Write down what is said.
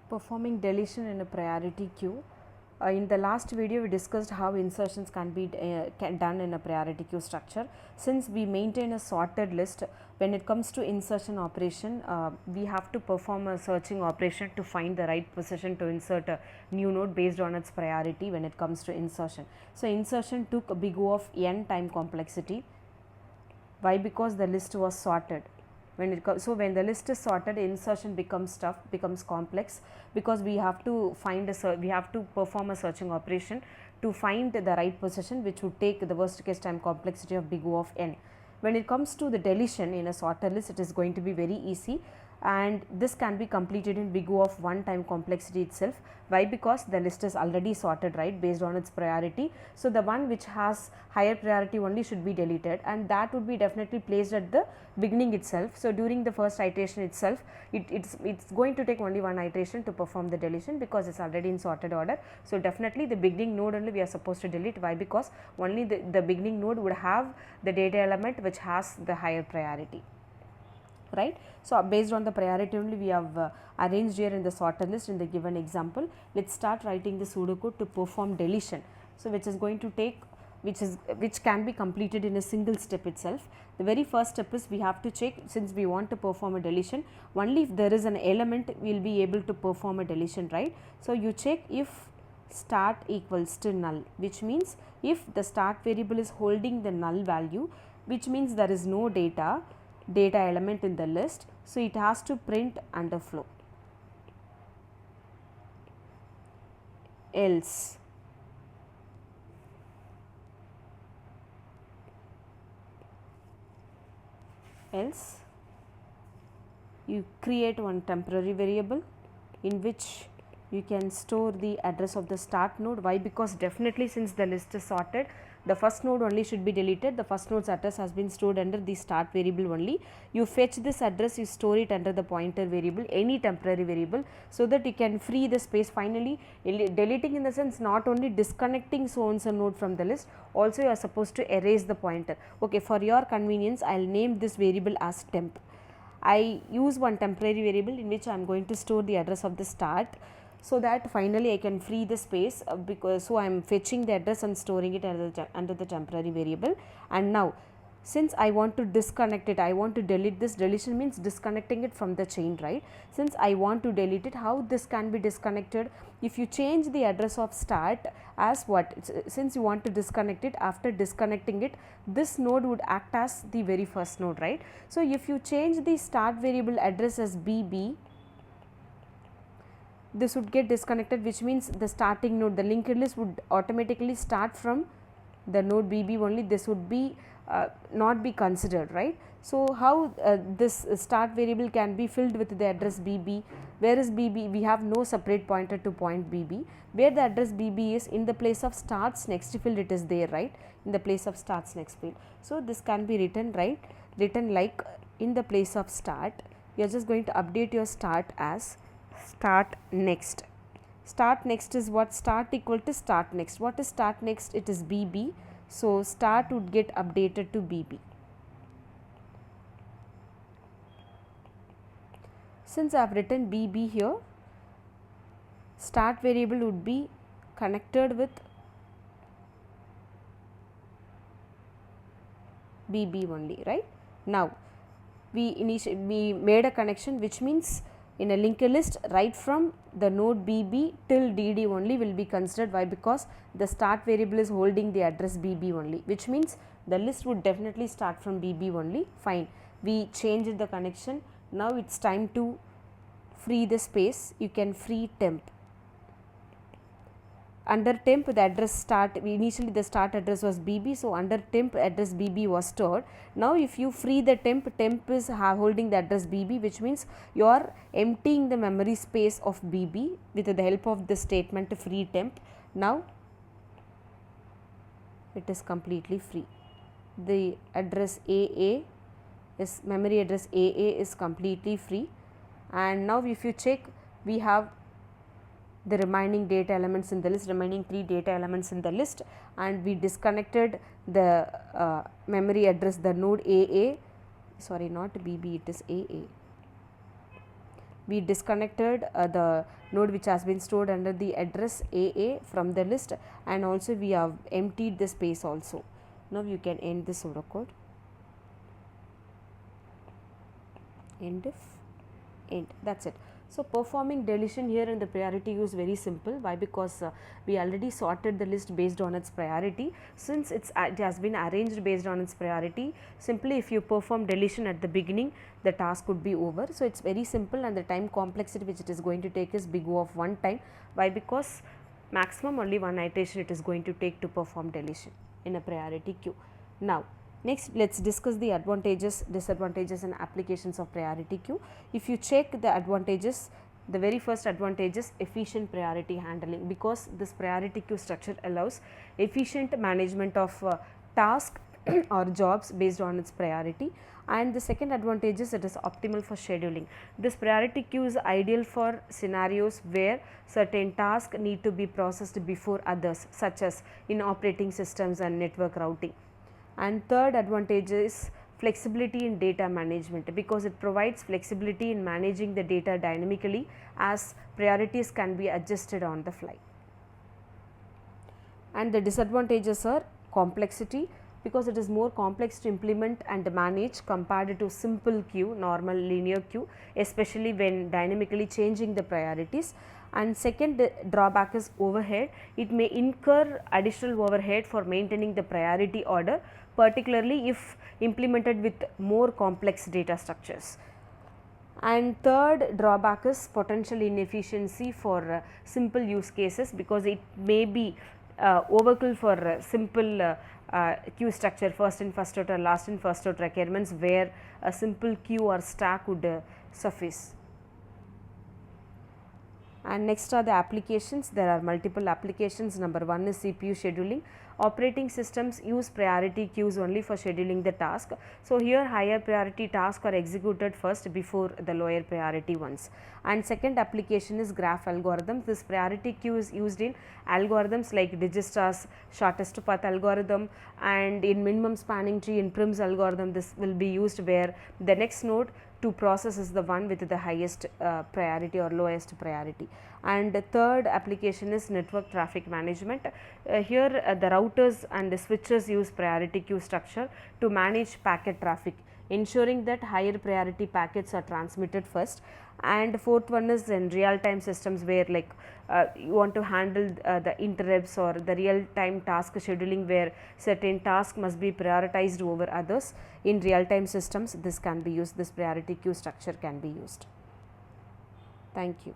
Performing deletion in a priority queue. In the last video we discussed how insertions can be done in a priority queue structure. Since we maintain a sorted list, when it comes to insertion operation, we have to perform a searching operation to find the right position to insert a new node based on its priority when it comes to insertion. So, insertion took a big O of n time complexity. Why? Because the list was sorted. So when the list is sorted, insertion becomes tough, becomes complex, because we have to perform a searching operation to find the right position, which would take the worst case time complexity of big O of n. When it comes to the deletion in a sorted list, it is going to be very easy, and this can be completed in big O of 1 time complexity itself. Why? Because the list is already sorted, right, based on its priority. So the one which has higher priority only should be deleted, and that would be definitely placed at the beginning itself. So during the first iteration itself, it's going to take only one iteration to perform the deletion, because it's already in sorted order. So definitely the beginning node only we are supposed to delete. Why? Because only the beginning node would have the data element which has the higher priority, right. So based on the priority only we have arranged here in the sorted list in the given example. Let's start writing the pseudocode to perform deletion. So which is going to take, which can be completed in a single step itself. The very first step is we have to check, since we want to perform a deletion, only if there is an element we will be able to perform a deletion, right. So you check if start equals to null, which means if the start variable is holding the null value, which means there is no data element in the list, so it has to print underflow. Else you create one temporary variable in which you can store the address of the start node. Why? Because definitely since the list is sorted, the first node only should be deleted. The first node's address has been stored under the start variable only. You fetch this address, you store it under the pointer variable, any temporary variable, so that you can free the space. Finally, deleting in the sense not only disconnecting so and so node from the list, also you are supposed to erase the pointer. Okay, for your convenience I will name this variable as temp. I use one temporary variable in which I am going to store the address of the start, so that finally I can free the space, because so I am fetching the address and storing it under the temporary variable. And now since I want to disconnect it, I want to delete this. Deletion means disconnecting it from the chain, right. Since I want to delete it, how this can be disconnected? If you change the address of start as what, since you want to disconnect it, after disconnecting it, this node would act as the very first node, right. So if you change the start variable address as bb, this would get disconnected, which means the starting node, the linked list, would automatically start from the node bb only. This would be not be considered, right. So how this start variable can be filled with the address bb? Where is bb? We have no separate pointer to point bb. Where the address bb is, in the place of starts next field it is there, right, in the place of starts next field. So this can be written, right, written like, in the place of start you are just going to update your start as start next. Start next is what? Start equal to start next. What is start next? It is bb. So start would get updated to bb. Since I have written bb here, start variable would be connected with bb only, right. Now we made a connection, which means in a linked list right from the node bb till dd only will be considered. Why? Because the start variable is holding the address bb only, which means the list would definitely start from bb only. Fine, we changed the connection. Now it's time to free the space. You can free temp. Under temp the address start, initially the start address was bb, so under temp address bb was stored. Now if you free the temp, temp is holding the address bb, which means you are emptying the memory space of bb with the help of the statement free temp. Now it is completely free. The address aa is, memory address aa is completely free. And now if you check, we have the remaining data elements in the list, remaining 3 data elements in the list, and we disconnected the memory address, the node aa, sorry, not bb, it is aa. we disconnected the node which has been stored under the address AA from the list, and also we have emptied the space also. Now you can end this pseudocode. End if end, that's it. So performing deletion here in the priority queue is very simple. Why? Because we already sorted the list based on its priority. Since it has been arranged based on its priority, simply if you perform deletion at the beginning, the task would be over. So it's very simple, and the time complexity which it is going to take is big O of 1 time. Why? Because maximum only one iteration it is going to take to perform deletion in a priority queue. Now next, let us discuss the advantages, disadvantages and applications of priority queue. If you check the advantages, the very first advantage is efficient priority handling, because this priority queue structure allows efficient management of tasks or jobs based on its priority. And the second advantage is it is optimal for scheduling. This priority queue is ideal for scenarios where certain tasks need to be processed before others, such as in operating systems and network routing. And third advantage is flexibility in data management, because it provides flexibility in managing the data dynamically, as priorities can be adjusted on the fly. And the disadvantages are complexity, because it is more complex to implement and manage compared to simple queue, normal linear queue, especially when dynamically changing the priorities. And second drawback is overhead. It may incur additional overhead for maintaining the priority order, particularly if implemented with more complex data structures. And third drawback is potential inefficiency for simple use cases, because it may be overkill for simple queue structure, first in first out or last in first out requirements, where a simple queue or stack would suffice. And next are the applications. There are multiple applications. Number one is CPU scheduling. Operating systems use priority queues only for scheduling the task. So here higher priority tasks are executed first before the lower priority ones. And second application is graph algorithms. This priority queue is used in algorithms like Digistar's shortest path algorithm, and in minimum spanning tree in Prim's algorithm this will be used, where the next node to process is the one with the highest priority or lowest priority. And the third application is network traffic management. Here the routers and the switches use priority queue structure to manage packet traffic, ensuring that higher priority packets are transmitted first. And fourth one is in real time systems, where like you want to handle the interrupts or the real time task scheduling, where certain tasks must be prioritized over others. In real time systems this can be used, this priority queue structure can be used. Thank you.